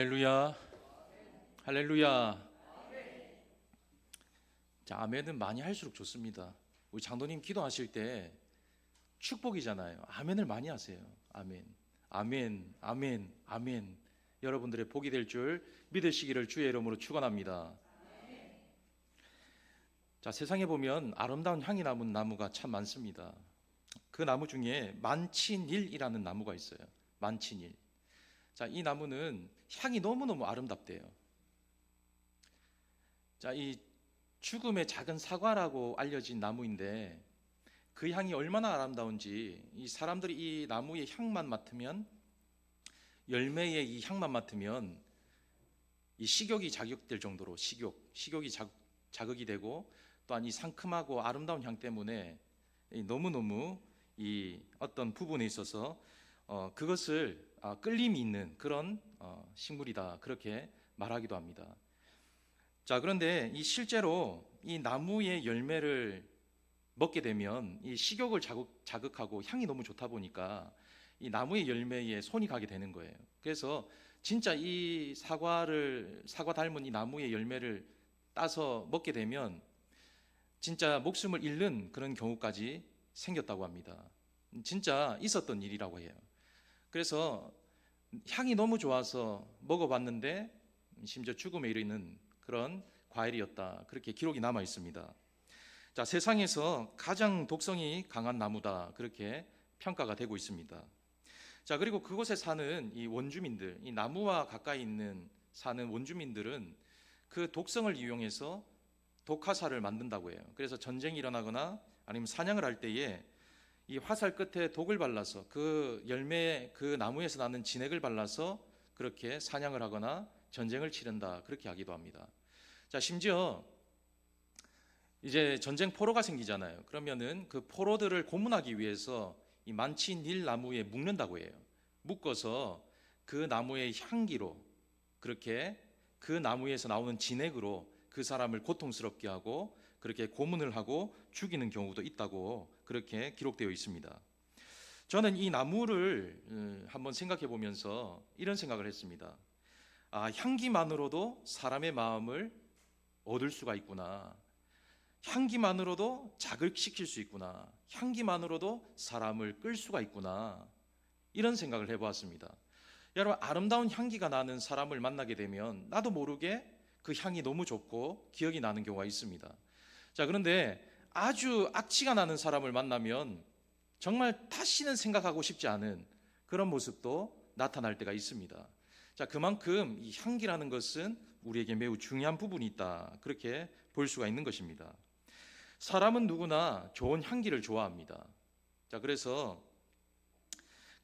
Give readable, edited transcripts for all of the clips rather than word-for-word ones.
할렐루야, 할렐루야. 자, 아멘은 많이 할수록 좋습니다. 우리 장로님 기도하실 때 축복이잖아요. 아멘을 많이 하세요. 아멘, 아멘, 아멘, 아멘. 여러분들의 복이 될 줄 믿으시기를 주의 이름으로 축원합니다. 자, 세상에 보면 아름다운 향이 남은 나무가 참 많습니다. 그 나무 중에 만치닐이라는 나무가 있어요. 만치닐. 자, 이 나무는 향이 너무너무 아름답대요. 자, 이 죽음의 작은 사과라고 알려진 나무인데 그 향이 얼마나 아름다운지 이 사람들이 이 나무의 향만 맡으면, 열매의 이 향만 맡으면 이 식욕이 자극될 정도로 식욕이 자극이 되고, 또한 이 상큼하고 아름다운 향 때문에 너무너무 이 어떤 부분에 있어서 그것을 끌림이 있는 그런 식물이다, 그렇게 말하기도 합니다. 자, 그런데 이 실제로 이 나무의 열매를 먹게 되면 이 식욕을 자극하고 향이 너무 좋다 보니까 이 나무의 열매에 손이 가게 되는 거예요. 그래서 진짜 이 사과 닮은 이 나무의 열매를 따서 먹게 되면 진짜 목숨을 잃는 그런 경우까지 생겼다고 합니다. 진짜 있었던 일이라고 해요. 그래서 향이 너무 좋아서 먹어봤는데 심지어 죽음에 이르는 그런 과일이었다, 그렇게 기록이 남아 있습니다. 자, 세상에서 가장 독성이 강한 나무다, 그렇게 평가가 되고 있습니다. 자, 그리고 그곳에 사는 이 원주민들, 이 나무와 가까이 사는 원주민들은 그 독성을 이용해서 독화살을 만든다고 해요. 그래서 전쟁이 일어나거나 아니면 사냥을 할 때에 이 화살 끝에 독을 발라서 그 열매, 그 나무에서 나는 진액을 발라서 그렇게 사냥을 하거나 전쟁을 치른다, 그렇게 하기도 합니다. 자, 심지어 이제 전쟁 포로가 생기잖아요. 그러면은 그 포로들을 고문하기 위해서 이 만치닐 나무에 묶는다고 해요. 묶어서 그 나무의 향기로, 그렇게 그 나무에서 나오는 진액으로 그 사람을 고통스럽게 하고 그렇게 고문을 하고 죽이는 경우도 있다고 그렇게 기록되어 있습니다. 저는 이 나무를 한번 생각해 보면서 이런 생각을 했습니다. 향기만으로도 사람의 마음을 얻을 수가 있구나. 향기만으로도 자극시킬 수 있구나. 향기만으로도 사람을 끌 수가 있구나. 이런 생각을 해보았습니다. 여러분, 아름다운 향기가 나는 사람을 만나게 되면 나도 모르게 그 향이 너무 좋고 기억이 나는 경우가 있습니다. 자, 그런데 아주 악취가 나는 사람을 만나면 정말 다시는 생각하고 싶지 않은 그런 모습도 나타날 때가 있습니다. 자, 그만큼 이 향기라는 것은 우리에게 매우 중요한 부분이 있다, 그렇게 볼 수가 있는 것입니다. 사람은 누구나 좋은 향기를 좋아합니다. 자, 그래서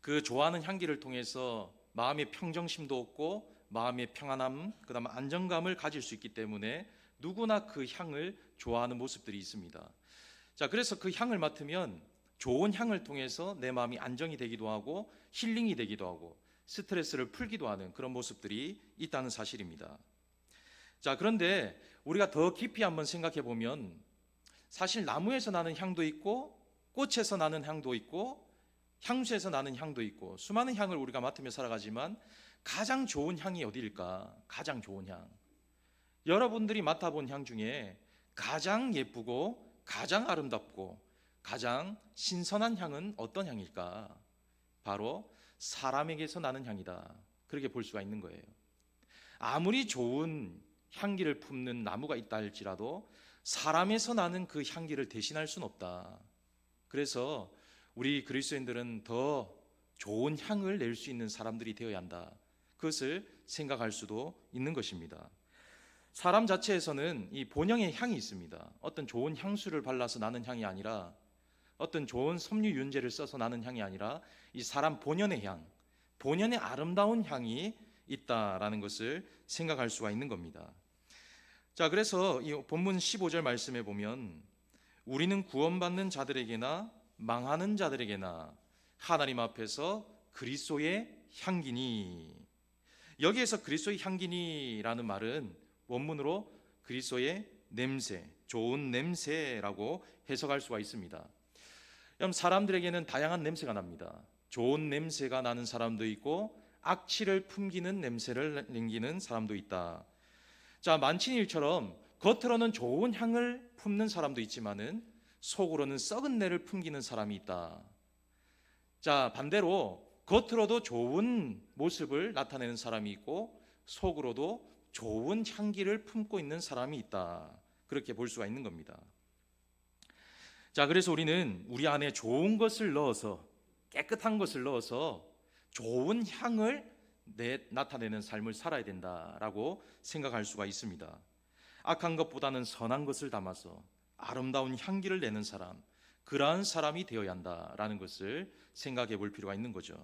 그 좋아하는 향기를 통해서 마음의 평정심도 얻고 마음의 평안함, 그다음 안정감을 가질 수 있기 때문에 누구나 그 향을 좋아하는 모습들이 있습니다. 자, 그래서 그 향을 맡으면 좋은 향을 통해서 내 마음이 안정이 되기도 하고 힐링이 되기도 하고 스트레스를 풀기도 하는 그런 모습들이 있다는 사실입니다. 자, 그런데 우리가 더 깊이 한번 생각해 보면 사실 나무에서 나는 향도 있고 꽃에서 나는 향도 있고 향수에서 나는 향도 있고 수많은 향을 우리가 맡으며 살아가지만 가장 좋은 향이 어디일까? 가장 좋은 향, 여러분들이 맡아본 향 중에 가장 예쁘고 가장 아름답고 가장 신선한 향은 어떤 향일까? 바로 사람에게서 나는 향이다, 그렇게 볼 수가 있는 거예요. 아무리 좋은 향기를 품는 나무가 있다 할지라도 사람에서 나는 그 향기를 대신할 수는 없다. 그래서 우리 그리스도인들은 더 좋은 향을 낼 수 있는 사람들이 되어야 한다, 그것을 생각할 수도 있는 것입니다. 사람 자체에서는 이 본연의 향이 있습니다. 어떤 좋은 향수를 발라서 나는 향이 아니라, 어떤 좋은 섬유유연제를 써서 나는 향이 아니라 이 사람 본연의 향, 본연의 아름다운 향이 있다라는 것을 생각할 수가 있는 겁니다. 자, 그래서 이 본문 15절 말씀에 보면 우리는 구원받는 자들에게나 망하는 자들에게나 하나님 앞에서 그리스도의 향기니, 여기에서 그리스도의 향기니라는 말은 원문으로 그리스도의 냄새, 좋은 냄새라고 해석할 수가 있습니다. 사람들에게는 다양한 냄새가 납니다. 좋은 냄새가 나는 사람도 있고 악취를 풍기는 냄새를 남기는 사람도 있다. 자, 만친일처럼 겉으로는 좋은 향을 품는 사람도 있지만은 속으로는 썩은 내를 풍기는 사람이 있다. 자, 반대로 겉으로도 좋은 모습을 나타내는 사람이 있고 속으로도 좋은 향기를 품고 있는 사람이 있다. 그렇게 볼 수가 있는 겁니다. 자, 그래서 우리는 우리 안에 좋은 것을 넣어서, 깨끗한 것을 넣어서 좋은 향을 나타내는 삶을 살아야 된다라고 생각할 수가 있습니다. 악한 것보다는 선한 것을 담아서 아름다운 향기를 내는 사람, 그러한 사람이 되어야 한다라는 것을 생각해 볼 필요가 있는 거죠.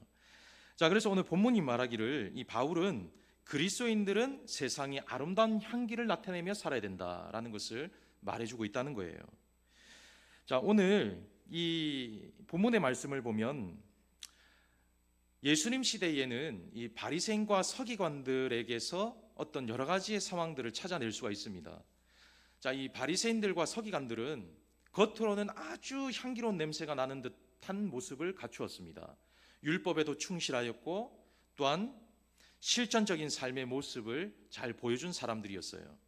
자, 그래서 오늘 본문이 말하기를 이 바울은 그리스도인들은 세상에 아름다운 향기를 나타내며 살아야 된다라는 것을 말해주고 있다는 거예요. 자, 오늘 이 본문의 말씀을 보면 예수님 시대에는 이 바리새인과 서기관들에게서 어떤 여러 가지의 상황들을 찾아낼 수가 있습니다. 자, 이 바리새인들과 서기관들은 겉으로는 아주 향기로운 냄새가 나는 듯한 모습을 갖추었습니다. 율법에도 충실하였고 또한 실전적인 삶의 모습을 잘 보여준 사람들이었어요.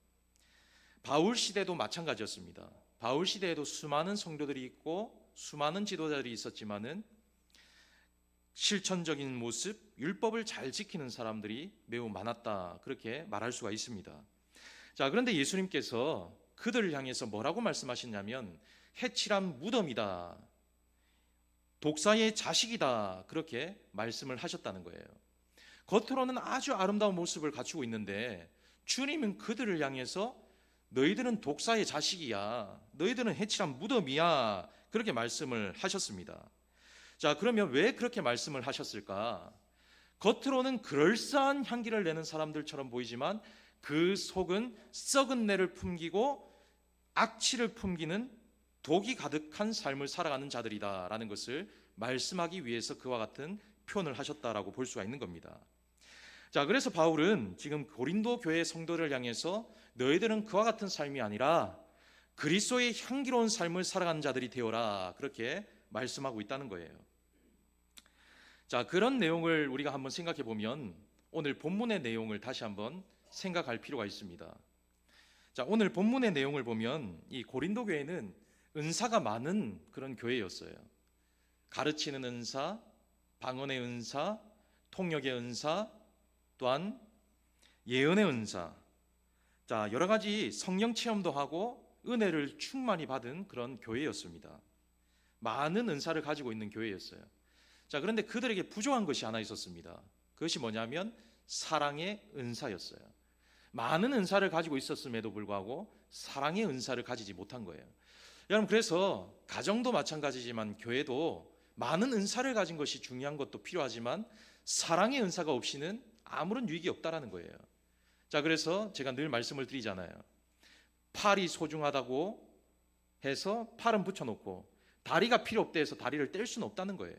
바울 시대도 마찬가지였습니다. 바울 시대에도 수많은 성도들이 있고 수많은 지도자들이 있었지만은 실천적인 모습, 율법을 잘 지키는 사람들이 매우 많았다. 그렇게 말할 수가 있습니다. 자, 그런데 예수님께서 그들을 향해서 뭐라고 말씀하셨냐면 해칠한 무덤이다, 독사의 자식이다, 그렇게 말씀을 하셨다는 거예요. 겉으로는 아주 아름다운 모습을 갖추고 있는데 주님은 그들을 향해서 너희들은 독사의 자식이야, 너희들은 해칠한 무덤이야, 그렇게 말씀을 하셨습니다. 자, 그러면 왜 그렇게 말씀을 하셨을까? 겉으로는 그럴싸한 향기를 내는 사람들처럼 보이지만 그 속은 썩은 내를 품기고 악취를 품기는 독이 가득한 삶을 살아가는 자들이다라는 것을 말씀하기 위해서 그와 같은 표현을 하셨다라고 볼 수가 있는 겁니다. 자, 그래서 바울은 지금 고린도 교회 성도를 향해서 너희들은 그와 같은 삶이 아니라 그리스도의 향기로운 삶을 살아가는 자들이 되어라, 그렇게 말씀하고 있다는 거예요. 자, 그런 내용을 우리가 한번 생각해 보면 오늘 본문의 내용을 다시 한번 생각할 필요가 있습니다. 자, 오늘 본문의 내용을 보면 이 고린도 교회는 은사가 많은 그런 교회였어요. 가르치는 은사, 방언의 은사, 통역의 은사, 또한 예언의 은사, 자, 여러 가지 성령 체험도 하고 은혜를 충만히 받은 그런 교회였습니다. 많은 은사를 가지고 있는 교회였어요. 자, 그런데 그들에게 부족한 것이 하나 있었습니다. 그것이 뭐냐면 사랑의 은사였어요. 많은 은사를 가지고 있었음에도 불구하고 사랑의 은사를 가지지 못한 거예요. 여러분, 그래서 가정도 마찬가지지만 교회도 많은 은사를 가진 것이 중요한 것도 필요하지만 사랑의 은사가 없이는 아무런 유익이 없다라는 거예요. 자, 그래서 제가 늘 말씀을 드리잖아요. 팔이 소중하다고 해서 팔은 붙여놓고 다리가 필요 없다 해서 다리를 뗄 수는 없다는 거예요.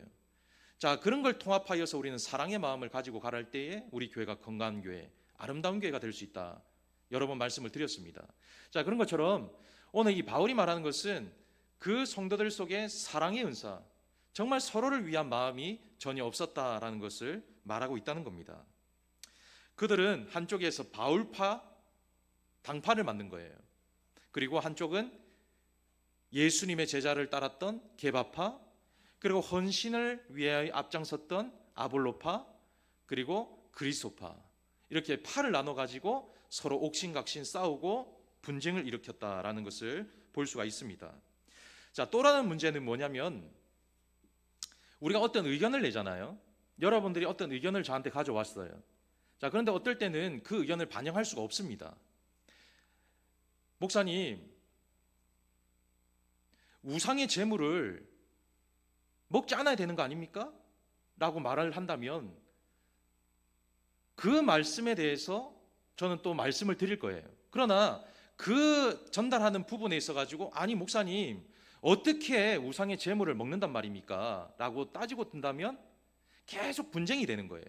자, 그런 걸 통합하여서 우리는 사랑의 마음을 가지고 가랄 때에 우리 교회가 건강한 교회, 아름다운 교회가 될 수 있다. 여러 번 말씀을 드렸습니다. 자, 그런 것처럼 오늘 이 바울이 말하는 것은 그 성도들 속에 사랑의 은사, 정말 서로를 위한 마음이 전혀 없었다라는 것을 말하고 있다는 겁니다. 그들은 한쪽에서 바울파, 당파를 만든 거예요. 그리고 한쪽은 예수님의 제자를 따랐던 게바파, 그리고 헌신을 위해 앞장섰던 아볼로파, 그리고 그리스도파, 이렇게 파를 나눠 가지고 서로 옥신각신 싸우고 분쟁을 일으켰다라는 것을 볼 수가 있습니다. 자, 또 다른 문제는 뭐냐면 우리가 어떤 의견을 내잖아요. 여러분들이 어떤 의견을 저한테 가져왔어요. 자, 그런데 어떨 때는 그 의견을 반영할 수가 없습니다. 목사님, 우상의 제물을 먹지 않아야 되는 거 아닙니까? 라고 말을 한다면 그 말씀에 대해서 저는 또 말씀을 드릴 거예요. 그러나 그 전달하는 부분에 있어 가지고 아니 목사님 어떻게 우상의 제물을 먹는단 말입니까? 라고 따지고 든다면 계속 분쟁이 되는 거예요.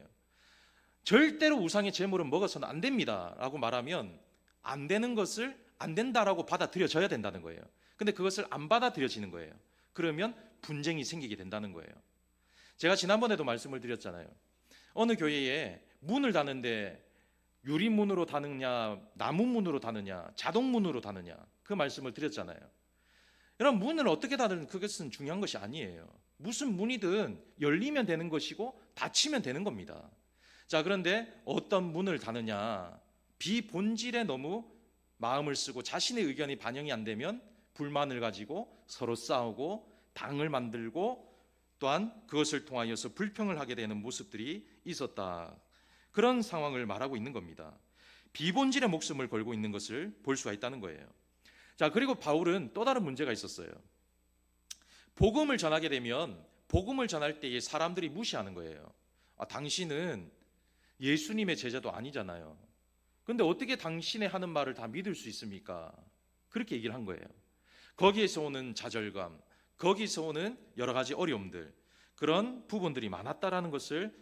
절대로 우상의 제물은 먹어서는 안 됩니다 라고 말하면 안 되는 것을 안 된다라고 받아들여져야 된다는 거예요. 근데 그것을 안 받아들여지는 거예요. 그러면 분쟁이 생기게 된다는 거예요. 제가 지난번에도 말씀을 드렸잖아요. 어느 교회에 문을 닫는데 유리문으로 닫느냐, 나무문으로 닫느냐, 자동문으로 닫느냐, 그 말씀을 드렸잖아요. 여러분, 문을 어떻게 닫는 그것은 중요한 것이 아니에요. 무슨 문이든 열리면 되는 것이고 닫히면 되는 겁니다. 자, 그런데 어떤 문을 닫느냐, 비본질에 너무 마음을 쓰고 자신의 의견이 반영이 안 되면 불만을 가지고 서로 싸우고 당을 만들고 또한 그것을 통하여서 불평을 하게 되는 모습들이 있었다. 그런 상황을 말하고 있는 겁니다. 비본질의 목숨을 걸고 있는 것을 볼 수가 있다는 거예요. 자, 그리고 바울은 또 다른 문제가 있었어요. 복음을 전하게 되면 복음을 전할 때에 사람들이 무시하는 거예요. 당신은 예수님의 제자도 아니잖아요. 근데 어떻게 당신의 하는 말을 다 믿을 수 있습니까? 그렇게 얘기를 한 거예요. 거기에서 오는 좌절감, 거기서 오는 여러 가지 어려움들, 그런 부분들이 많았다라는 것을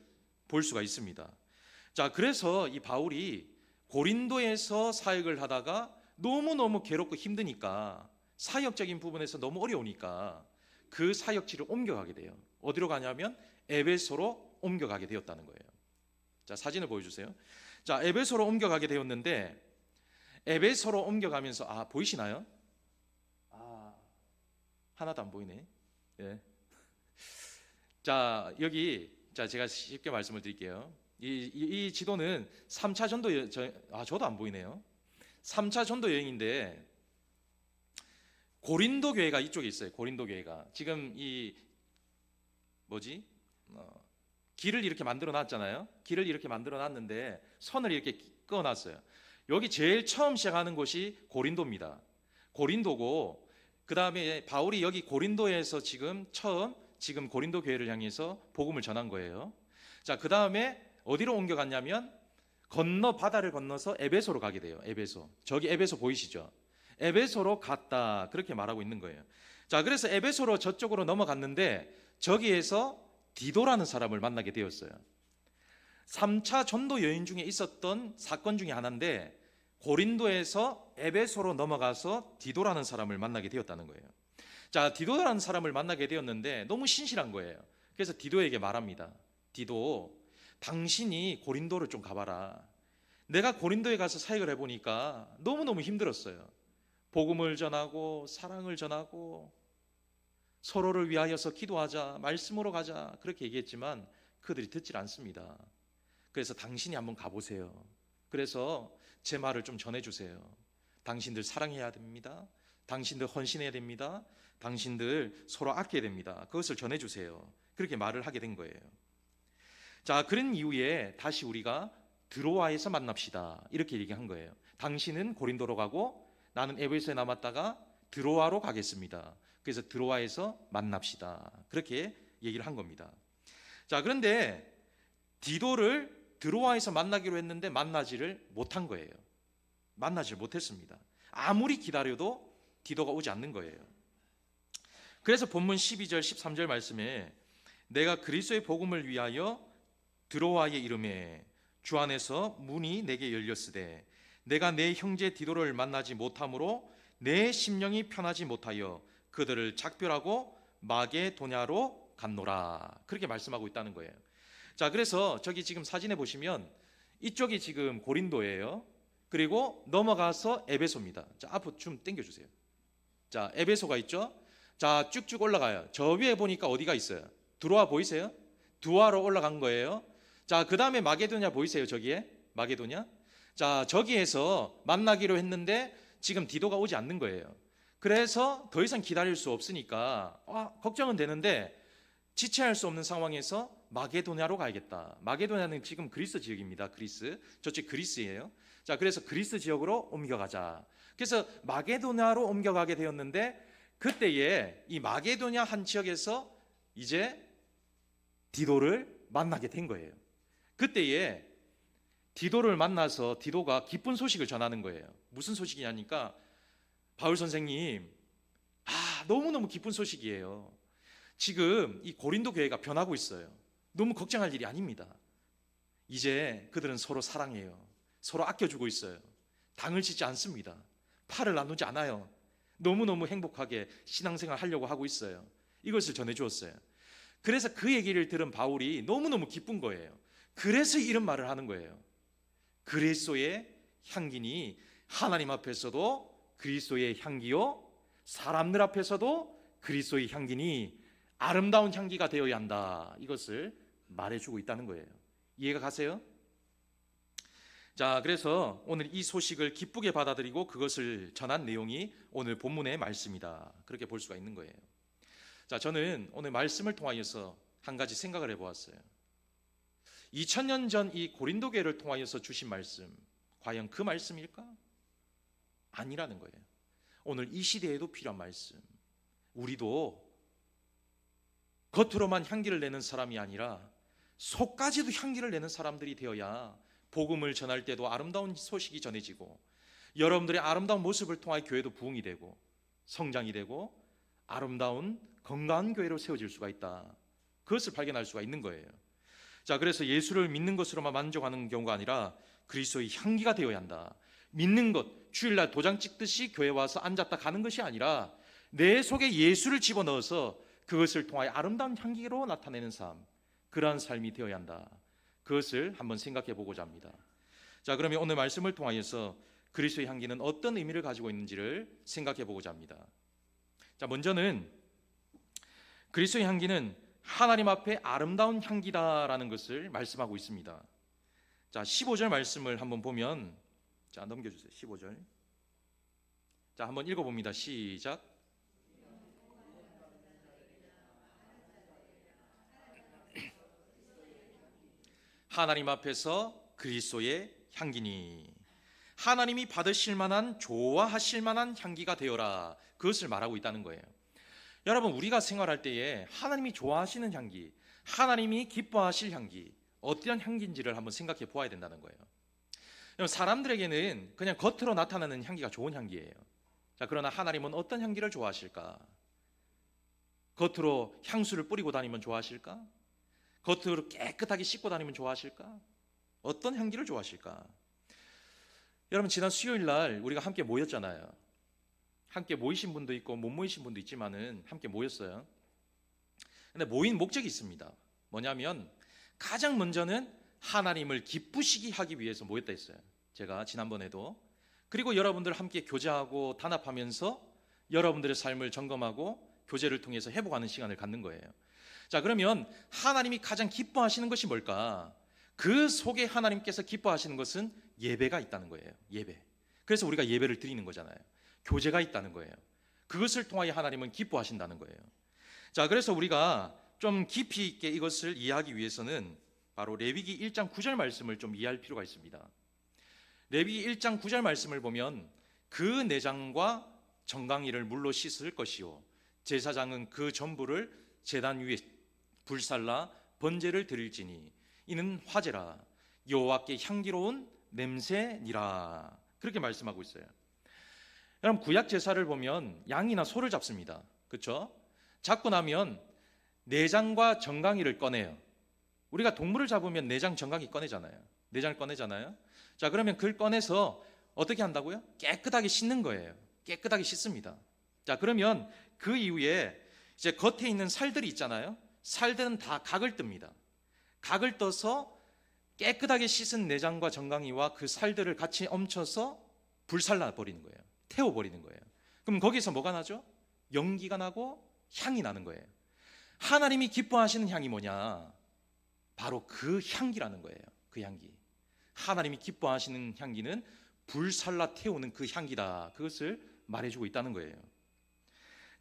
볼 수가 있습니다. 자, 그래서 이 바울이 고린도에서 사역을 하다가 너무너무 괴롭고 힘드니까, 사역적인 부분에서 너무 어려우니까 그 사역지를 옮겨가게 돼요. 어디로 가냐면 에베소로 옮겨가게 되었다는 거예요. 자, 사진을 보여주세요. 자, 에베소로 옮겨가게 되었는데, 에베소로 옮겨가면서 보이시나요? 하나도 안 보이네. 예. 자, 여기 제가 쉽게 말씀을 드릴게요. 이 지도는 3차 전도 저도 안 보이네요. 3차 전도 여행인데 고린도 교회가 이쪽에 있어요. 고린도 교회가 지금 길을 이렇게 만들어 놨잖아요. 길을 이렇게 만들어 놨는데 선을 이렇게 그어 놨어요. 여기 제일 처음 시작하는 곳이 고린도입니다. 고린도고, 그 다음에 바울이 여기 고린도에서 지금 고린도 교회를 향해서 복음을 전한 거예요. 자, 그 다음에 어디로 옮겨갔냐면 바다를 건너서 에베소로 가게 돼요. 에베소. 저기 에베소 보이시죠? 에베소로 갔다, 그렇게 말하고 있는 거예요. 자, 그래서 에베소로 저쪽으로 넘어갔는데 저기에서 디도라는 사람을 만나게 되었어요. 3차 전도 여행 중에 있었던 사건 중에 하나인데, 고린도에서 에베소로 넘어가서 디도라는 사람을 만나게 되었다는 거예요. 자, 디도라는 사람을 만나게 되었는데 너무 신실한 거예요. 그래서 디도에게 말합니다. 디도, 당신이 고린도를 좀 가봐라. 내가 고린도에 가서 사역을 해보니까 너무너무 힘들었어요. 복음을 전하고 사랑을 전하고 서로를 위하여서 기도하자, 말씀으로 가자, 그렇게 얘기했지만 그들이 듣질 않습니다. 그래서 당신이 한번 가보세요. 그래서 제 말을 좀 전해주세요. 당신들 사랑해야 됩니다. 당신들 헌신해야 됩니다. 당신들 서로 아껴야 됩니다. 그것을 전해주세요. 그렇게 말을 하게 된 거예요. 자, 그런 이후에 다시 우리가 드로아에서 만납시다, 이렇게 얘기한 거예요. 당신은 고린도로 가고 나는 에베소에 남았다가 드로아로 가겠습니다. 그래서 드로아에서 만납시다, 그렇게 얘기를 한 겁니다. 자, 그런데 디도를 드로아에서 만나기로 했는데 만나지를 못한 거예요. 만나지를 못했습니다. 아무리 기다려도 디도가 오지 않는 거예요. 그래서 본문 12절 13절 말씀에 내가 그리스도의 복음을 위하여 드로아에 이름에 주 안에서 문이 내게 열렸으되 내가 내 형제 디도를 만나지 못함으로 내 심령이 편하지 못하여 그들을 작별하고 마게도냐로 갔노라, 그렇게 말씀하고 있다는 거예요. 자, 그래서 저기 지금 사진에 보시면 이쪽이 지금 고린도예요. 그리고 넘어가서 에베소입니다. 자, 앞으로 좀 당겨주세요. 자, 에베소가 있죠. 자, 쭉쭉 올라가요. 저 위에 보니까 어디가 있어요? 드로아 보이세요? 드로아로 올라간 거예요. 자, 그 다음에 마게도냐 보이세요? 저기에 마게도냐. 자, 저기에서 만나기로 했는데 지금 디도가 오지 않는 거예요. 그래서 더 이상 기다릴 수 없으니까 걱정은 되는데 지체할 수 없는 상황에서 마게도냐로 가야겠다. 마게도냐는 지금 그리스 지역입니다. 그리스, 저쪽 그리스예요. 자, 그래서 그리스 지역으로 옮겨가자. 그래서 마게도냐로 옮겨가게 되었는데 그때에 이 마게도냐 한 지역에서 이제 디도를 만나게 된 거예요. 그때에 디도를 만나서 디도가 기쁜 소식을 전하는 거예요. 무슨 소식이냐니까 바울 선생님, 너무너무 기쁜 소식이에요. 지금 이 고린도 교회가 변하고 있어요. 너무 걱정할 일이 아닙니다. 이제 그들은 서로 사랑해요. 서로 아껴주고 있어요. 당을 짓지 않습니다. 팔을 나누지 않아요. 너무너무 행복하게 신앙생활 하려고 하고 있어요. 이것을 전해주었어요. 그래서 그 얘기를 들은 바울이 너무너무 기쁜 거예요. 그래서 이런 말을 하는 거예요. 그리스도의 향기니 하나님 앞에서도 그리스도의 향기요, 사람들 앞에서도 그리스도의 향기니 아름다운 향기가 되어야 한다. 이것을 말해주고 있다는 거예요. 이해가 가세요? 자, 그래서 오늘 이 소식을 기쁘게 받아들이고 그것을 전한 내용이 오늘 본문의 말씀이다. 그렇게 볼 수가 있는 거예요. 자, 저는 오늘 말씀을 통하여서 한 가지 생각을 해보았어요. 2000년 전 이 고린도 교회를 통하여서 주신 말씀, 과연 그 말씀일까? 아니라는 거예요. 오늘 이 시대에도 필요한 말씀. 우리도 겉으로만 향기를 내는 사람이 아니라 속까지도 향기를 내는 사람들이 되어야 복음을 전할 때도 아름다운 소식이 전해지고, 여러분들의 아름다운 모습을 통하여 교회도 부흥이 되고 성장이 되고 아름다운 건강한 교회로 세워질 수가 있다. 그것을 발견할 수가 있는 거예요. 자, 그래서 예수를 믿는 것으로만 만족하는 경우가 아니라 그리스도의 향기가 되어야 한다. 믿는 것, 주일날 도장 찍듯이 교회 와서 앉았다 가는 것이 아니라 내 속에 예수를 집어넣어서 그것을 통하여 아름다운 향기로 나타내는 삶, 그러한 삶이 되어야 한다. 그것을 한번 생각해 보고자 합니다. 자, 그러면 오늘 말씀을 통하여서 그리스도의 향기는 어떤 의미를 가지고 있는지를 생각해 보고자 합니다. 자, 먼저는 그리스도의 향기는 하나님 앞에 아름다운 향기다라는 것을 말씀하고 있습니다. 자, 15절 말씀을 한번 보면, 자, 넘겨주세요. 15절. 자, 한번 읽어봅니다. 시작. 하나님 앞에서 그리스도의 향기니, 하나님이 받으실 만한, 좋아하실 만한 향기가 되어라. 그것을 말하고 있다는 거예요. 여러분, 우리가 생활할 때에 하나님이 좋아하시는 향기, 하나님이 기뻐하실 향기, 어떠한 향기인지를 한번 생각해 보아야 된다는 거예요. 사람들에게는 그냥 겉으로 나타나는 향기가 좋은 향기예요. 자, 그러나 하나님은 어떤 향기를 좋아하실까? 겉으로 향수를 뿌리고 다니면 좋아하실까? 겉으로 깨끗하게 씻고 다니면 좋아하실까? 어떤 향기를 좋아하실까? 여러분, 지난 수요일 날 우리가 함께 모였잖아요. 함께 모이신 분도 있고 못 모이신 분도 있지만은 함께 모였어요. 근데 모인 목적이 있습니다. 뭐냐면 가장 먼저는 하나님을 기쁘시게 하기 위해서 모였다 했어요. 제가 지난번에도. 그리고 여러분들 함께 교제하고 단합하면서 여러분들의 삶을 점검하고 교제를 통해서 회복하는 시간을 갖는 거예요. 자, 그러면 하나님이 가장 기뻐하시는 것이 뭘까? 그 속에 하나님께서 기뻐하시는 것은 예배가 있다는 거예요. 예배. 그래서 우리가 예배를 드리는 거잖아요. 교제가 있다는 거예요. 그것을 통하여 하나님은 기뻐하신다는 거예요. 자, 그래서 우리가 좀 깊이 있게 이것을 이해하기 위해서는 바로 레위기 1장 9절 말씀을 좀 이해할 필요가 있습니다. 레위기 1장 9절 말씀을 보면 그 내장과 정강이를 물로 씻을 것이요 제사장은 그 전부를 제단 위에 불살라 번제를 드릴지니 이는 화제라 여호와께 향기로운 냄새니라. 그렇게 말씀하고 있어요. 여러분, 구약 제사를 보면 양이나 소를 잡습니다. 그렇죠? 잡고 나면 내장과 정강이를 꺼내요. 우리가 동물을 잡으면 내장, 정강이 꺼내잖아요. 내장을 꺼내잖아요. 자, 그러면 그걸 꺼내서 어떻게 한다고요? 깨끗하게 씻는 거예요. 깨끗하게 씻습니다. 자, 그러면 그 이후에 이제 겉에 있는 살들이 있잖아요. 살들은 다 각을 뜹니다. 각을 떠서 깨끗하게 씻은 내장과 정강이와 그 살들을 같이 얹혀서 불살라 버리는 거예요. 태워버리는 거예요. 그럼 거기서 뭐가 나죠? 연기가 나고 향이 나는 거예요. 하나님이 기뻐하시는 향이 뭐냐? 바로 그 향기라는 거예요. 그 향기. 하나님이 기뻐하시는 향기는 불살라 태우는 그 향기다. 그것을 말해주고 있다는 거예요.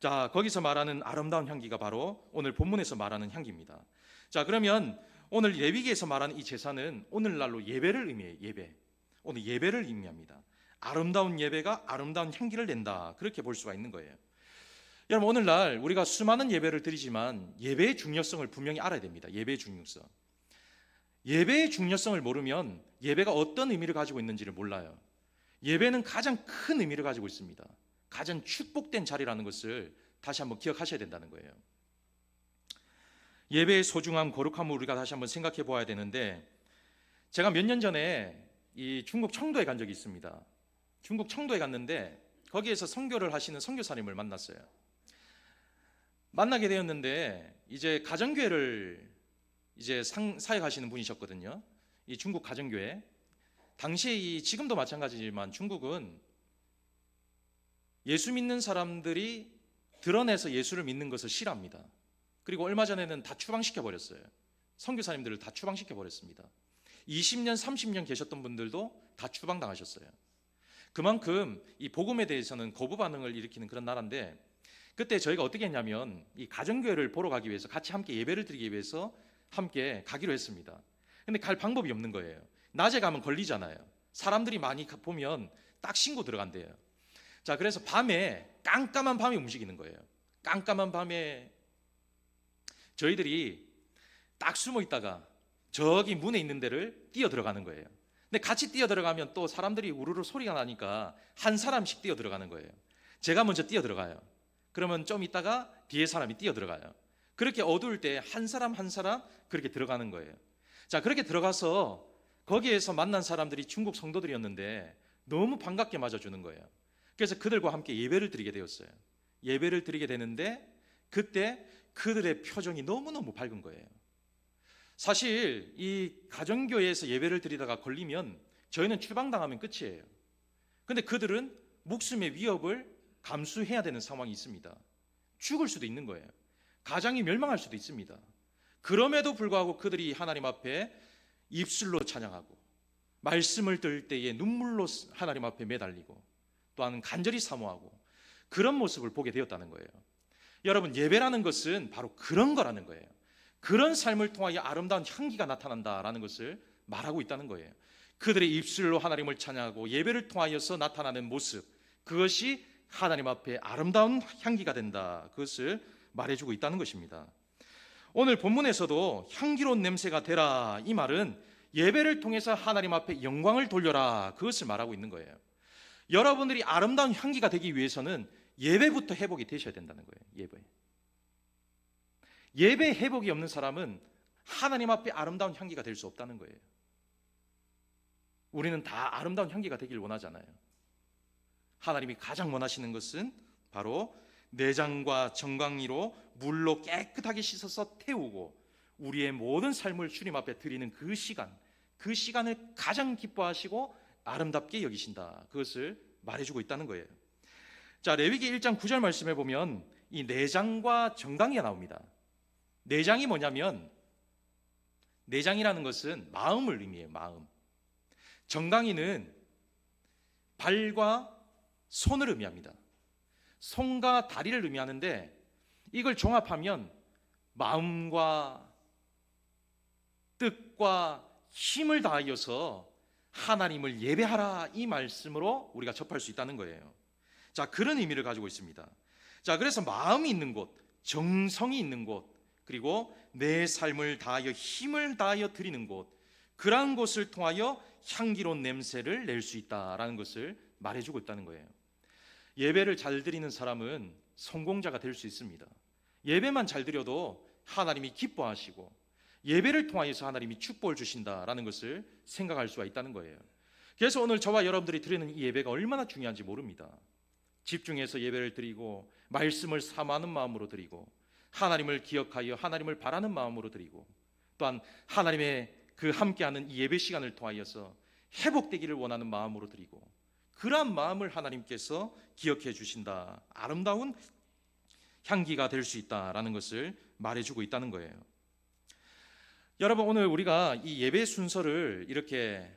자, 거기서 말하는 아름다운 향기가 바로 오늘 본문에서 말하는 향기입니다. 자, 그러면 오늘 레위기에서 말하는 이 제사는 오늘날로 예배를 의미해요. 예배. 오늘 예배를 의미합니다. 아름다운 예배가 아름다운 향기를 낸다. 그렇게 볼 수가 있는 거예요. 여러분, 오늘날 우리가 수많은 예배를 드리지만 예배의 중요성을 분명히 알아야 됩니다. 예배의 중요성. 예배의 중요성을 모르면 예배가 어떤 의미를 가지고 있는지를 몰라요. 예배는 가장 큰 의미를 가지고 있습니다. 가장 축복된 자리라는 것을 다시 한번 기억하셔야 된다는 거예요. 예배의 소중함, 거룩함을 우리가 다시 한번 생각해 보아야 되는데, 제가 몇 년 전에 이 중국 청도에 간 적이 있습니다. 중국 청도에 갔는데 거기에서 선교를 하시는 선교사님을 만났어요. 만나게 되었는데 이제 가정교회를 이제 사역하시는 분이셨거든요. 이 중국 가정교회. 당시에 지금도 마찬가지지만 중국은 예수 믿는 사람들이 드러내서 예수를 믿는 것을 싫어합니다. 그리고 얼마 전에는 다 추방시켜 버렸어요. 선교사님들을 다 추방시켜 버렸습니다. 20년, 30년 계셨던 분들도 다 추방당하셨어요. 그만큼 이 복음에 대해서는 거부 반응을 일으키는 그런 나라인데, 그때 저희가 어떻게 했냐면 이 가정교회를 보러 가기 위해서, 같이 함께 예배를 드리기 위해서 함께 가기로 했습니다. 근데 갈 방법이 없는 거예요. 낮에 가면 걸리잖아요. 사람들이 많이 보면 딱 신고 들어간대요. 자, 그래서 밤에, 깜깜한 밤에 움직이는 거예요. 깜깜한 밤에 저희들이 딱 숨어 있다가 저기 문에 있는 데를 뛰어 들어가는 거예요. 근데 같이 뛰어 들어가면 또 사람들이 우르르 소리가 나니까 한 사람씩 뛰어 들어가는 거예요. 제가 먼저 뛰어 들어가요. 그러면 좀 있다가 뒤에 사람이 뛰어 들어가요. 그렇게 어두울 때 한 사람 한 사람 그렇게 들어가는 거예요. 자, 그렇게 들어가서 거기에서 만난 사람들이 중국 성도들이었는데 너무 반갑게 맞아주는 거예요. 그래서 그들과 함께 예배를 드리게 되었어요. 예배를 드리게 되는데 그때 그들의 표정이 너무너무 밝은 거예요. 사실 이 가정교회에서 예배를 드리다가 걸리면 저희는 추방당하면 끝이에요. 근데 그들은 목숨의 위협을 감수해야 되는 상황이 있습니다. 죽을 수도 있는 거예요. 가정이 멸망할 수도 있습니다. 그럼에도 불구하고 그들이 하나님 앞에 입술로 찬양하고 말씀을 들을 때에 눈물로 하나님 앞에 매달리고 또한 간절히 사모하고 그런 모습을 보게 되었다는 거예요. 여러분, 예배라는 것은 바로 그런 거라는 거예요. 그런 삶을 통하여 아름다운 향기가 나타난다라는 것을 말하고 있다는 거예요. 그들의 입술로 하나님을 찬양하고 예배를 통하여서 나타나는 모습, 그것이 하나님 앞에 아름다운 향기가 된다, 그것을 말해주고 있다는 것입니다. 오늘 본문에서도 향기로운 냄새가 되라, 이 말은 예배를 통해서 하나님 앞에 영광을 돌려라, 그것을 말하고 있는 거예요. 여러분들이 아름다운 향기가 되기 위해서는 예배부터 회복이 되셔야 된다는 거예요. 예배 회복이 없는 사람은 하나님 앞에 아름다운 향기가 될 수 없다는 거예요. 우리는 다 아름다운 향기가 되길 원하잖아요. 하나님이 가장 원하시는 것은 바로 내장과 정강이로 물로 깨끗하게 씻어서 태우고 우리의 모든 삶을 주님 앞에 드리는 그 시간을 가장 기뻐하시고 아름답게 여기신다, 그것을 말해주고 있다는 거예요. 자, 레위기 1장 9절 말씀에 보면 이 내장과 정강이가 나옵니다. 내장이 뭐냐면, 내장이라는 것은 마음을 의미해요. 마음. 정강이는 발과 손을 의미합니다. 손과 다리를 의미하는데, 이걸 종합하면 마음과 뜻과 힘을 다하여서 하나님을 예배하라, 이 말씀으로 우리가 접할 수 있다는 거예요. 자, 그런 의미를 가지고 있습니다. 자, 그래서 마음이 있는 곳, 정성이 있는 곳, 그리고 내 삶을 다하여 힘을 다하여 드리는 곳, 그러한 곳을 통하여 향기로운 냄새를 낼 수 있다라는 것을 말해주고 있다는 거예요. 예배를 잘 드리는 사람은 성공자가 될 수 있습니다. 예배만 잘 드려도 하나님이 기뻐하시고 예배를 통하여서 하나님이 축복을 주신다라는 것을 생각할 수가 있다는 거예요. 그래서 오늘 저와 여러분들이 드리는 이 예배가 얼마나 중요한지 모릅니다. 집중해서 예배를 드리고 말씀을 사모하는 마음으로 드리고 하나님을 기억하여 하나님을 바라는 마음으로 드리고 또한 하나님의 그 함께하는 이 예배 시간을 통하여서 회복되기를 원하는 마음으로 드리고, 그러한 마음을 하나님께서 기억해 주신다, 아름다운 향기가 될 수 있다라는 것을 말해주고 있다는 거예요. 여러분, 오늘 우리가 이 예배 순서를 이렇게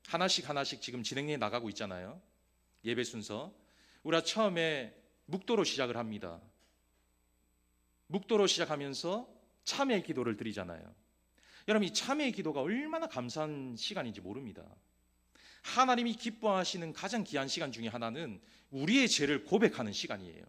하나씩 지금 진행해 나가고 있잖아요. 예배 순서, 우리가 처음에 묵도로 시작을 합니다. 묵도로 시작하면서 참회의 기도를 드리잖아요. 여러분, 이 참회의 기도가 얼마나 감사한 시간인지 모릅니다. 하나님이 기뻐하시는 가장 귀한 시간 중에 하나는 우리의 죄를 고백하는 시간이에요.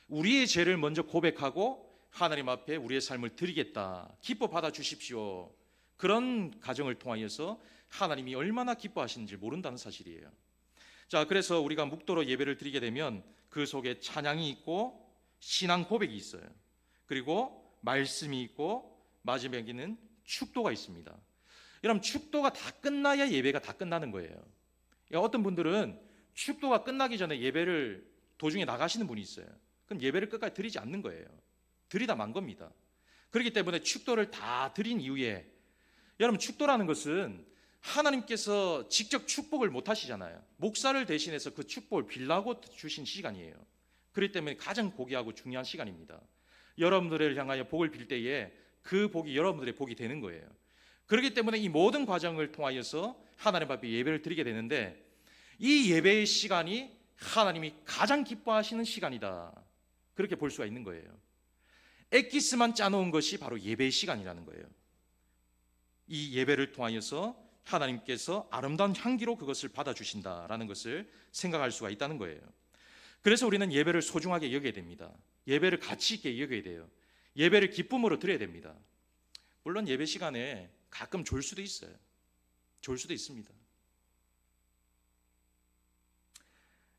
우리의 죄를 먼저 고백하고 하나님 앞에 우리의 삶을 드리겠다, 기뻐 받아주십시오, 그런 가정을 통하여서 하나님이 얼마나 기뻐하시는지 모른다는 사실이에요. 자, 그래서 우리가 묵도로 예배를 드리게 되면 그 속에 찬양이 있고 신앙 고백이 있어요. 그리고 말씀이 있고 마지막에는 축도가 있습니다. 여러분, 축도가 다 끝나야 예배가 다 끝나는 거예요. 어떤 분들은 축도가 끝나기 전에 예배를 도중에 나가시는 분이 있어요. 그럼 예배를 끝까지 드리지 않는 거예요. 드리다 만 겁니다. 그렇기 때문에 축도를 다 드린 이후에, 여러분 축도라는 것은 하나님께서 직접 축복을 못 하시잖아요. 목사를 대신해서 그 축복을 빌라고 주신 시간이에요. 그렇기 때문에 가장 고귀하고 중요한 시간입니다. 여러분들을 향하여 복을 빌 때에 그 복이 여러분들의 복이 되는 거예요. 그렇기 때문에 이 모든 과정을 통하여서 하나님 앞에 예배를 드리게 되는데, 이 예배의 시간이 하나님이 가장 기뻐하시는 시간이다, 그렇게 볼 수가 있는 거예요. 엑기스만 짜놓은 것이 바로 예배의 시간이라는 거예요. 이 예배를 통하여서 하나님께서 아름다운 향기로 그것을 받아주신다라는 것을 생각할 수가 있다는 거예요. 그래서 우리는 예배를 소중하게 여겨야 됩니다. 예배를 가치 있게 여겨야 돼요. 예배를 기쁨으로 드려야 됩니다. 물론 예배 시간에 가끔 졸 수도 있어요. 졸 수도 있습니다.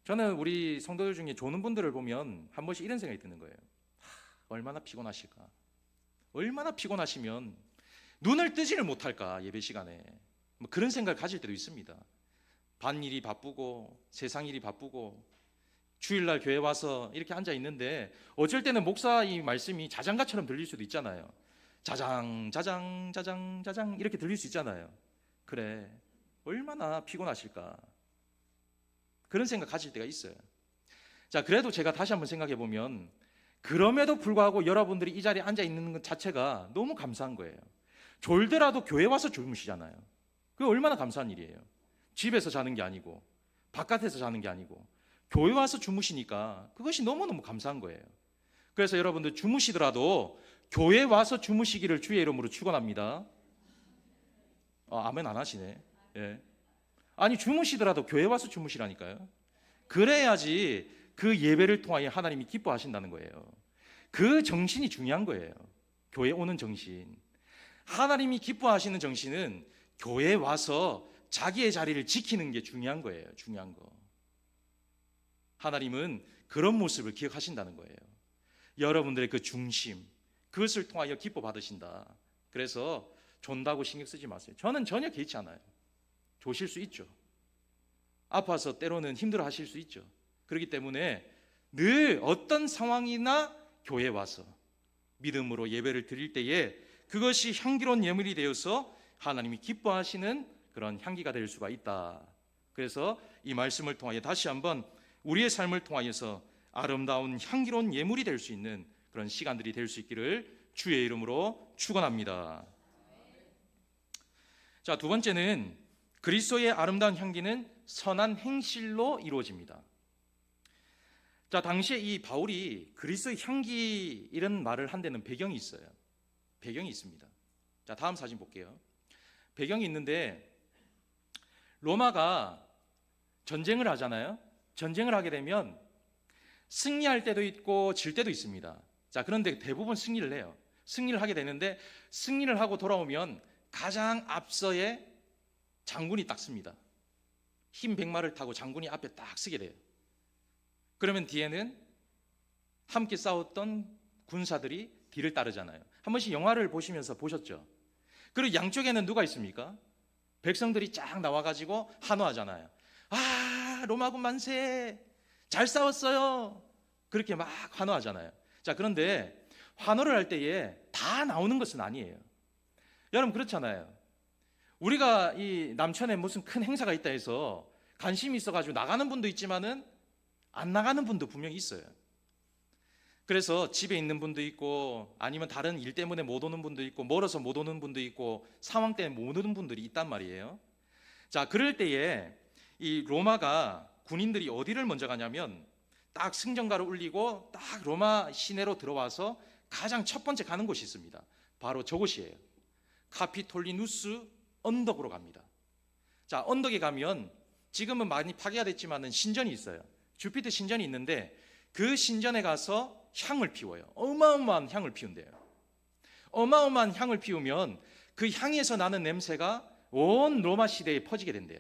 저는 우리 성도들 중에 조는 분들을 보면 한 번씩 이런 생각이 드는 거예요. 얼마나 피곤하실까? 얼마나 피곤하시면 눈을 뜨지를 못할까, 예배 시간에. 뭐 그런 생각을 가질 때도 있습니다. 반일이 바쁘고 세상 일이 바쁘고 주일날 교회 와서 이렇게 앉아 있는데 어쩔 때는 목사 이 말씀이 자장가처럼 들릴 수도 있잖아요. 자장 자장 자장 자장 이렇게 들릴 수 있잖아요. 그래, 얼마나 피곤하실까, 그런 생각 가질 때가 있어요. 자, 그래도 제가 다시 한번 생각해 보면, 그럼에도 불구하고 여러분들이 이 자리에 앉아 있는 것 자체가 너무 감사한 거예요. 졸더라도 교회 와서 주무시잖아요. 그게 얼마나 감사한 일이에요. 집에서 자는 게 아니고 바깥에서 자는 게 아니고 교회 와서 주무시니까 그것이 너무너무 감사한 거예요. 그래서 여러분들 주무시더라도 교회 와서 주무시기를 주의 이름으로 축원합니다. 아멘 안 하시네. 예. 아니, 주무시더라도 교회 와서 주무시라니까요. 그래야지 그 예배를 통하여 하나님이 기뻐하신다는 거예요. 그 정신이 중요한 거예요. 교회 오는 정신. 하나님이 기뻐하시는 정신은 교회에 와서 자기의 자리를 지키는 게 중요한 거예요. 중요한 거. 하나님은 그런 모습을 기억하신다는 거예요. 여러분들의 그 중심, 그것을 통하여 기뻐 받으신다. 그래서 존다고 신경 쓰지 마세요. 저는 전혀 개의치 않아요. 조실 수 있죠. 아파서 때로는 힘들어 하실 수 있죠. 그렇기 때문에 늘 어떤 상황이나 교회에 와서 믿음으로 예배를 드릴 때에 그것이 향기로운 예물이 되어서 하나님이 기뻐하시는 그런 향기가 될 수가 있다. 그래서 이 말씀을 통하여 다시 한번 우리의 삶을 통하여서 아름다운 향기로운 예물이 될 수 있는 그런 시간들이 될 수 있기를 주의 이름으로 축원합니다. 자, 두 번째는 그리스도의 아름다운 향기는 선한 행실로 이루어집니다. 자, 당시에 이 바울이 그리스도의 향기 이런 말을 한 데는 배경이 있어요. 배경이 있습니다. 자, 다음 사진 볼게요. 배경이 있는데, 로마가 전쟁을 하잖아요. 전쟁을 하게 되면 승리할 때도 있고 질 때도 있습니다. 자, 그런데 대부분 승리를 해요. 승리를 하게 되는데, 승리를 하고 돌아오면 가장 앞서에 장군이 딱 씁니다. 흰 백마를 타고 장군이 앞에 딱 서게 돼요. 그러면 뒤에는 함께 싸웠던 군사들이 뒤를 따르잖아요. 한 번씩 영화를 보시면서 보셨죠? 그리고 양쪽에는 누가 있습니까? 백성들이 쫙 나와가지고 환호하잖아요. 아, 로마군 만세! 잘 싸웠어요! 그렇게 막 환호하잖아요. 자, 그런데 환호를 할 때에 다 나오는 것은 아니에요. 여러분 그렇잖아요. 우리가 이 남천에 무슨 큰 행사가 있다 해서 관심이 있어가지고 나가는 분도 있지만은 안 나가는 분도 분명히 있어요. 그래서 집에 있는 분도 있고 아니면 다른 일 때문에 못 오는 분도 있고 멀어서 못 오는 분도 있고 상황 때문에 못 오는 분들이 있단 말이에요. 자, 그럴 때에 이 로마가 군인들이 어디를 먼저 가냐면 딱 승전가를 울리고 딱 로마 시내로 들어와서 가장 첫 번째 가는 곳이 있습니다. 바로 저곳이에요. 카피톨리누스 언덕으로 갑니다. 자, 언덕에 가면 지금은 많이 파괴가 됐지만은 신전이 있어요. 주피터 신전이 있는데 그 신전에 가서 향을 피워요. 어마어마한 향을 피운대요. 어마어마한 향을 피우면 그 향에서 나는 냄새가 온 로마 시대에 퍼지게 된대요.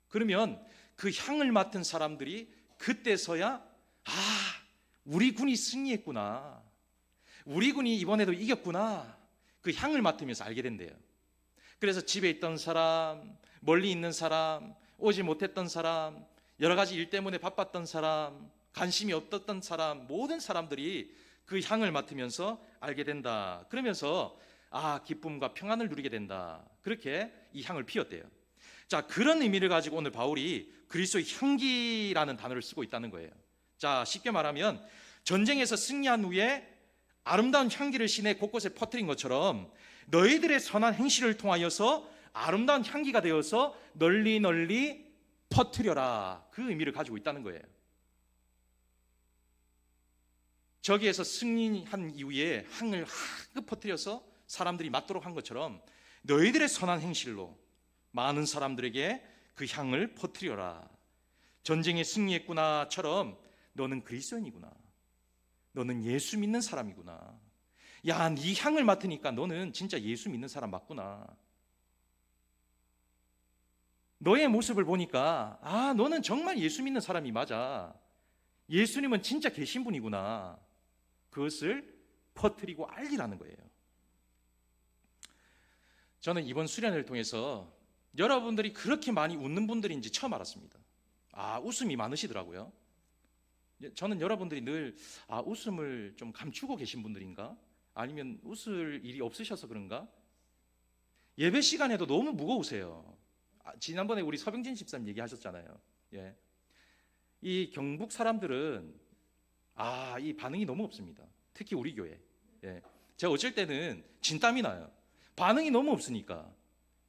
그러면 그 향을 맡은 사람들이 그때서야 우리 군이 승리했구나, 우리 군이 이번에도 이겼구나, 그 향을 맡으면서 알게 된대요. 그래서 집에 있던 사람, 멀리 있는 사람, 오지 못했던 사람, 여러 가지 일 때문에 바빴던 사람, 관심이 없었던 사람, 모든 사람들이 그 향을 맡으면서 알게 된다. 그러면서 기쁨과 평안을 누리게 된다. 그렇게 이 향을 피웠대요. 자, 그런 의미를 가지고 오늘 바울이 그리스도의 향기라는 단어를 쓰고 있다는 거예요. 자, 쉽게 말하면 전쟁에서 승리한 후에 아름다운 향기를 시내 곳곳에 퍼뜨린 것처럼 너희들의 선한 행실을 통하여서 아름다운 향기가 되어서 널리 널리 퍼뜨려라. 그 의미를 가지고 있다는 거예요. 저기에서 승리한 이후에 향을 한껏 퍼뜨려서 사람들이 맡도록 한 것처럼 너희들의 선한 행실로 많은 사람들에게 그 향을 퍼뜨려라. 전쟁에 승리했구나처럼 너는 그리스도인이구나. 너는 예수 믿는 사람이구나. 야, 네 향을 맡으니까 너는 진짜 예수 믿는 사람 맞구나. 너의 모습을 보니까 너는 정말 예수 믿는 사람이 맞아. 예수님은 진짜 계신 분이구나. 그것을 퍼뜨리고 알리라는 거예요. 저는 이번 수련회를 통해서 여러분들이 그렇게 많이 웃는 분들인지 처음 알았습니다. 웃음이 많으시더라고요. 저는 여러분들이 늘 웃음을 좀 감추고 계신 분들인가? 아니면 웃을 일이 없으셔서 그런가? 예배 시간에도 너무 무거우세요. 지난번에 우리 서병진 집사님 얘기하셨잖아요. 예. 이 경북 사람들은 이 반응이 너무 없습니다. 특히 우리 교회. 예. 제가 어쩔 때는 진땀이 나요. 반응이 너무 없으니까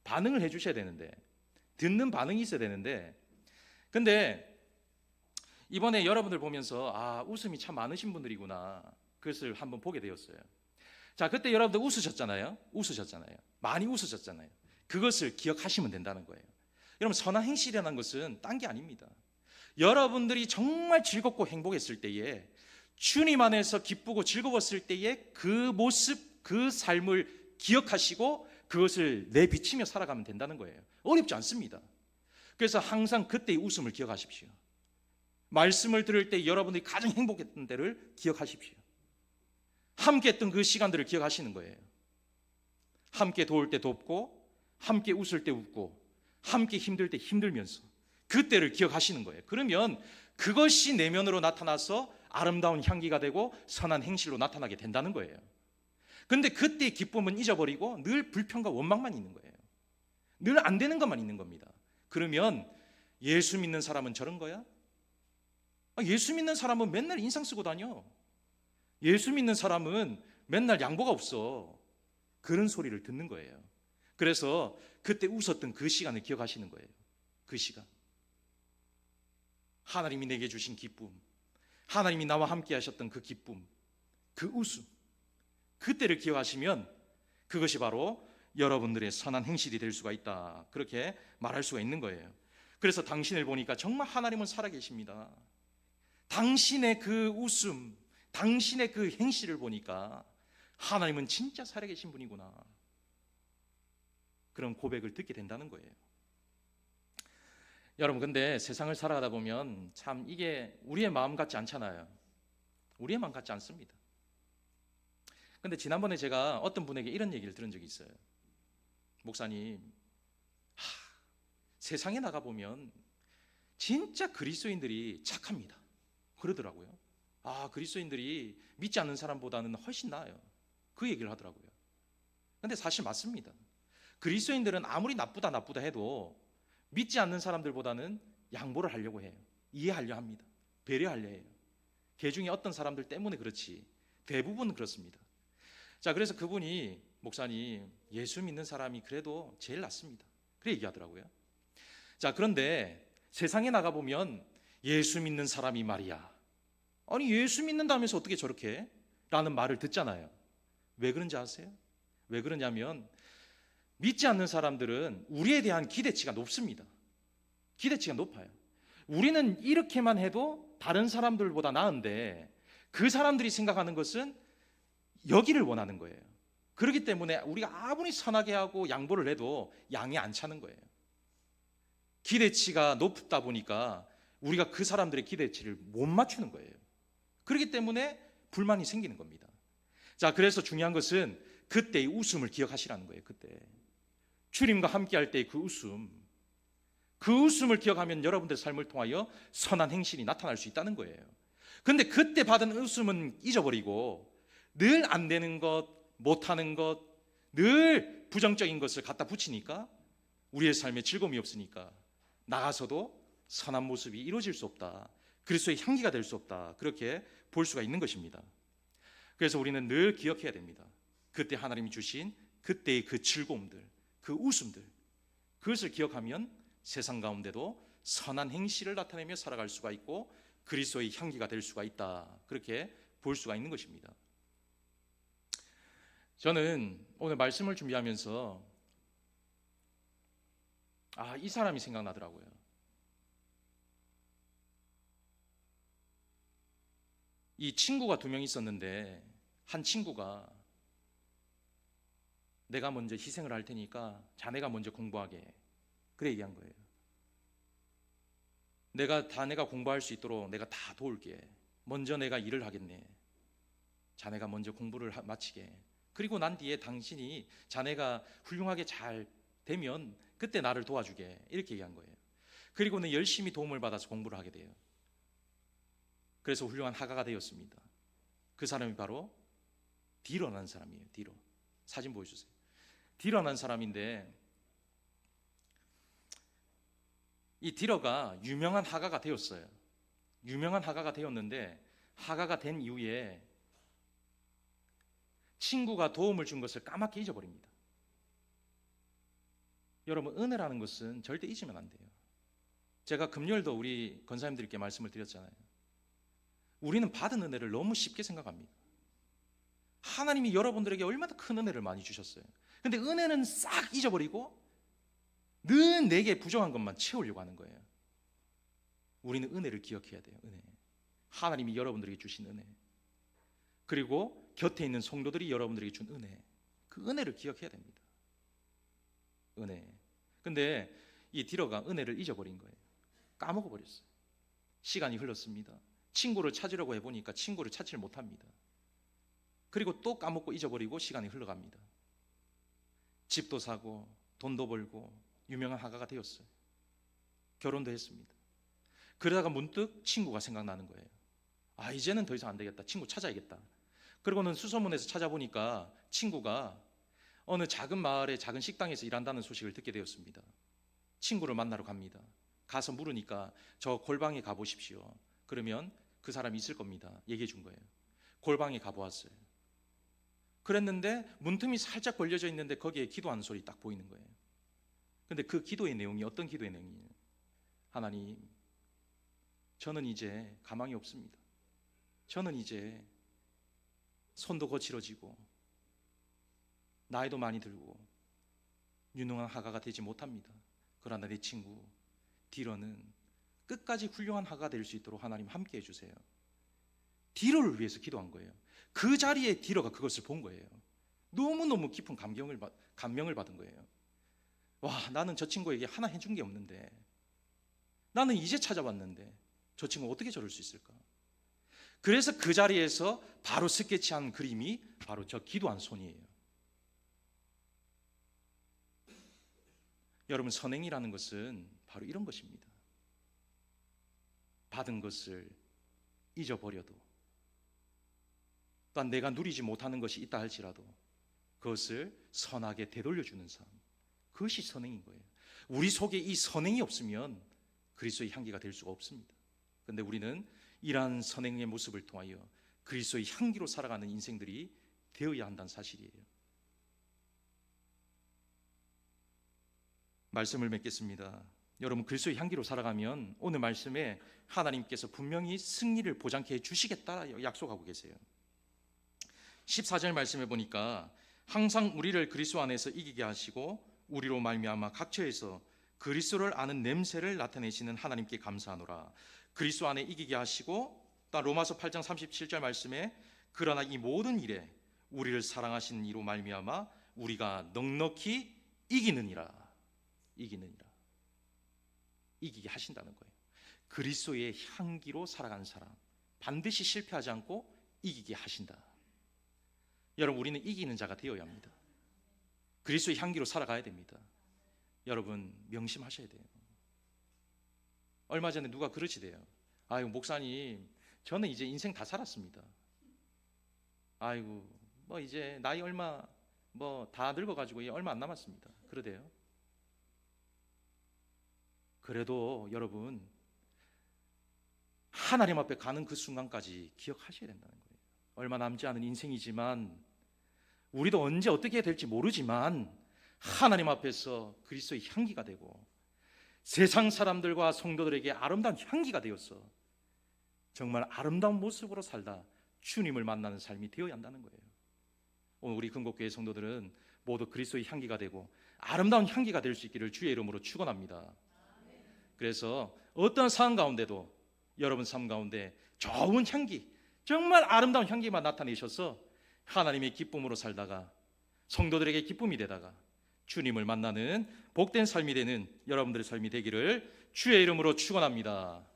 반응을 해주셔야 되는데, 듣는 반응이 있어야 되는데, 근데 이번에 여러분들 보면서 웃음이 참 많으신 분들이구나, 그것을 한번 보게 되었어요. 자, 그때 여러분들 웃으셨잖아요. 많이 웃으셨잖아요. 그것을 기억하시면 된다는 거예요. 여러분, 선한 행실이라는 것은 딴 게 아닙니다. 여러분들이 정말 즐겁고 행복했을 때에, 주님 안에서 기쁘고 즐거웠을 때에 그 모습, 그 삶을 기억하시고 그것을 내비치며 살아가면 된다는 거예요. 어렵지 않습니다. 그래서 항상 그때의 웃음을 기억하십시오. 말씀을 들을 때 여러분들이 가장 행복했던 때를 기억하십시오. 함께 했던 그 시간들을 기억하시는 거예요. 함께 도울 때 돕고, 함께 웃을 때 웃고, 함께 힘들 때 힘들면서 그때를 기억하시는 거예요. 그러면 그것이 내면으로 나타나서 아름다운 향기가 되고 선한 행실로 나타나게 된다는 거예요. 근데 그때의 기쁨은 잊어버리고 늘 불평과 원망만 있는 거예요. 늘 안 되는 것만 있는 겁니다. 그러면 예수 믿는 사람은 저런 거야? 예수 믿는 사람은 맨날 인상 쓰고 다녀. 예수 믿는 사람은 맨날 양보가 없어. 그런 소리를 듣는 거예요. 그래서 그때 웃었던 그 시간을 기억하시는 거예요. 그 시간. 하나님이 내게 주신 기쁨, 하나님이 나와 함께 하셨던 그 기쁨, 그 웃음, 그때를 기억하시면 그것이 바로 여러분들의 선한 행실이 될 수가 있다. 그렇게 말할 수가 있는 거예요. 그래서 당신을 보니까 정말 하나님은 살아계십니다. 당신의 그 웃음, 당신의 그 행실을 보니까 하나님은 진짜 살아계신 분이구나. 그런 고백을 듣게 된다는 거예요. 여러분, 근데 세상을 살아가다 보면 참 이게 우리의 마음 같지 않잖아요. 우리의 마음 같지 않습니다. 근데 지난번에 제가 어떤 분에게 이런 얘기를 들은 적이 있어요. 목사님, 세상에 나가보면 진짜 그리스도인들이 착합니다. 그러더라고요. 그리스도인들이 믿지 않는 사람보다는 훨씬 나아요. 그 얘기를 하더라고요. 근데 사실 맞습니다. 그리스도인들은 아무리 나쁘다 해도 믿지 않는 사람들보다는 양보를 하려고 해요. 이해하려 합니다. 배려하려 해요. 그 중에 어떤 사람들 때문에 그렇지 대부분 그렇습니다. 자, 그래서 그분이 목사님, 예수 믿는 사람이 그래도 제일 낫습니다. 그래 얘기하더라고요. 자, 그런데 세상에 나가보면 예수 믿는 사람이 말이야, 아니 예수 믿는다면서 어떻게 저렇게 해? 라는 말을 듣잖아요. 왜 그런지 아세요? 왜 그러냐면 믿지 않는 사람들은 우리에 대한 기대치가 높습니다. 기대치가 높아요. 우리는 이렇게만 해도 다른 사람들보다 나은데 그 사람들이 생각하는 것은 여기를 원하는 거예요. 그렇기 때문에 우리가 아무리 선하게 하고 양보를 해도 양이 안 차는 거예요. 기대치가 높다 보니까 우리가 그 사람들의 기대치를 못 맞추는 거예요. 그렇기 때문에 불만이 생기는 겁니다. 자, 그래서 중요한 것은 그때의 웃음을 기억하시라는 거예요. 그때 주님과 함께할 때의 그 웃음, 그 웃음을 기억하면 여러분들의 삶을 통하여 선한 행실이 나타날 수 있다는 거예요. 근데 그때 받은 웃음은 잊어버리고 늘 안 되는 것, 못하는 것, 늘 부정적인 것을 갖다 붙이니까 우리의 삶에 즐거움이 없으니까 나가서도 선한 모습이 이루어질 수 없다. 그리스도의 향기가 될 수 없다. 그렇게 볼 수가 있는 것입니다. 그래서 우리는 늘 기억해야 됩니다. 그때 하나님이 주신 그때의 그 즐거움들, 그 웃음들, 그것을 기억하면 세상 가운데도 선한 행실을 나타내며 살아갈 수가 있고 그리스도의 향기가 될 수가 있다. 그렇게 볼 수가 있는 것입니다. 저는 오늘 말씀을 준비하면서 이 사람이 생각나더라고요. 이 친구가 2명 있었는데 한 친구가 내가 먼저 희생을 할 테니까 자네가 먼저 공부하게, 그래 얘기한 거예요. 자네가 공부할 수 있도록 내가 다 도울게. 먼저 내가 일을 하겠네. 자네가 먼저 공부를 마치게. 그리고 난 뒤에 당신이 자네가 훌륭하게 잘 되면 그때 나를 도와주게. 이렇게 얘기한 거예요. 그리고는 열심히 도움을 받아서 공부를 하게 돼요. 그래서 훌륭한 화가가 되었습니다. 그 사람이 바로 디러라는 사람이에요. 디러. 사진 보여주세요. 디러라는 사람인데 이 디러가 유명한 화가가 되었어요. 유명한 화가가 되었는데 화가가 된 이후에 친구가 도움을 준 것을 까맣게 잊어버립니다. 여러분, 은혜라는 것은 절대 잊으면 안 돼요. 제가 금요일도 우리 권사님들께 말씀을 드렸잖아요. 우리는 받은 은혜를 너무 쉽게 생각합니다. 하나님이 여러분들에게 얼마나 큰 은혜를 많이 주셨어요. 근데 은혜는 싹 잊어버리고 늘 내게 부족한 것만 채우려고 하는 거예요. 우리는 은혜를 기억해야 돼요. 은혜. 하나님이 여러분들에게 주신 은혜. 그리고 곁에 있는 성도들이 여러분들에게 준 은혜. 그 은혜를 기억해야 됩니다. 은혜. 근데 이 디러가 은혜를 잊어버린 거예요. 까먹어 버렸어요. 시간이 흘렀습니다. 친구를 찾으려고 해보니까 친구를 찾지를 못합니다. 그리고 또 까먹고 잊어버리고 시간이 흘러갑니다. 집도 사고 돈도 벌고 유명한 화가가 되었어요. 결혼도 했습니다. 그러다가 문득 친구가 생각나는 거예요. 이제는 더 이상 안 되겠다. 친구 찾아야겠다. 그리고는 수소문에서 찾아보니까 친구가 어느 작은 마을의 작은 식당에서 일한다는 소식을 듣게 되었습니다. 친구를 만나러 갑니다. 가서 물으니까 저 골방에 가보십시오. 그러면 그 사람이 있을 겁니다. 얘기해 준 거예요. 골방에 가보았어요. 그랬는데 문틈이 살짝 벌려져 있는데 거기에 기도하는 소리 딱 보이는 거예요. 근데 그 기도의 내용이 어떤 기도의 내용이에요? 하나님, 저는 이제 가망이 없습니다. 저는 이제 손도 거칠어지고 나이도 많이 들고 유능한 화가가 되지 못합니다. 그러나 내 친구 디러는 끝까지 훌륭한 화가가 될 수 있도록 하나님 함께 해주세요. 디러를 위해서 기도한 거예요. 그 자리에 디러가 그것을 본 거예요. 너무너무 깊은 감명을 받은 거예요. 나는 저 친구에게 하나 해준 게 없는데, 나는 이제 찾아봤는데 저 친구 어떻게 저럴 수 있을까? 그래서 그 자리에서 바로 스케치한 그림이 바로 저 기도한 손이에요. 여러분, 선행이라는 것은 바로 이런 것입니다. 받은 것을 잊어버려도, 또한 내가 누리지 못하는 것이 있다 할지라도 그것을 선하게 되돌려주는 삶, 그것이 선행인 거예요. 우리 속에 이 선행이 없으면 그리스도의 향기가 될 수가 없습니다. 그런데 우리는 이러한 선행의 모습을 통하여 그리스도의 향기로 살아가는 인생들이 되어야 한다는 사실이에요. 말씀을 맺겠습니다. 여러분, 그리스도의 향기로 살아가면 오늘 말씀에 하나님께서 분명히 승리를 보장케 해주시겠다 약속하고 계세요. 14절 말씀해 보니까 항상 우리를 그리스도 안에서 이기게 하시고 우리로 말미암아 각처에서 그리스도를 아는 냄새를 나타내시는 하나님께 감사하노라. 그리스도 안에 이기게 하시고, 또 로마서 8장 37절 말씀에 그러나 이 모든 일에 우리를 사랑하시는 이로 말미암아 우리가 넉넉히 이기느니라. 이기게 하신다는 거예요. 그리스도의 향기로 살아가는 사람 반드시 실패하지 않고 이기게 하신다. 여러분, 우리는 이기는 자가 되어야 합니다. 그리스도의 향기로 살아가야 됩니다. 여러분, 명심하셔야 돼요. 얼마 전에 누가 그러시대요. 목사님, 저는 이제 인생 다 살았습니다. 아이고, 뭐 이제 나이 얼마 뭐 다 늙어가지고 얼마 안 남았습니다. 그러대요. 그래도 여러분, 하나님 앞에 가는 그 순간까지 기억하셔야 된다는 거예요. 얼마 남지 않은 인생이지만, 우리도 언제 어떻게 될지 모르지만 하나님 앞에서 그리스도의 향기가 되고 세상 사람들과 성도들에게 아름다운 향기가 되어서 정말 아름다운 모습으로 살다 주님을 만나는 삶이 되어야 한다는 거예요. 오늘 우리 금곡교회 성도들은 모두 그리스도의 향기가 되고 아름다운 향기가 될 수 있기를 주의 이름으로 축원합니다. 그래서 어떤 상황 가운데도 여러분 삶 가운데 좋은 향기, 정말 아름다운 향기만 나타내셔서 하나님의 기쁨으로 살다가 성도들에게 기쁨이 되다가 주님을 만나는 복된 삶이 되는 여러분들의 삶이 되기를 주의 이름으로 축원합니다.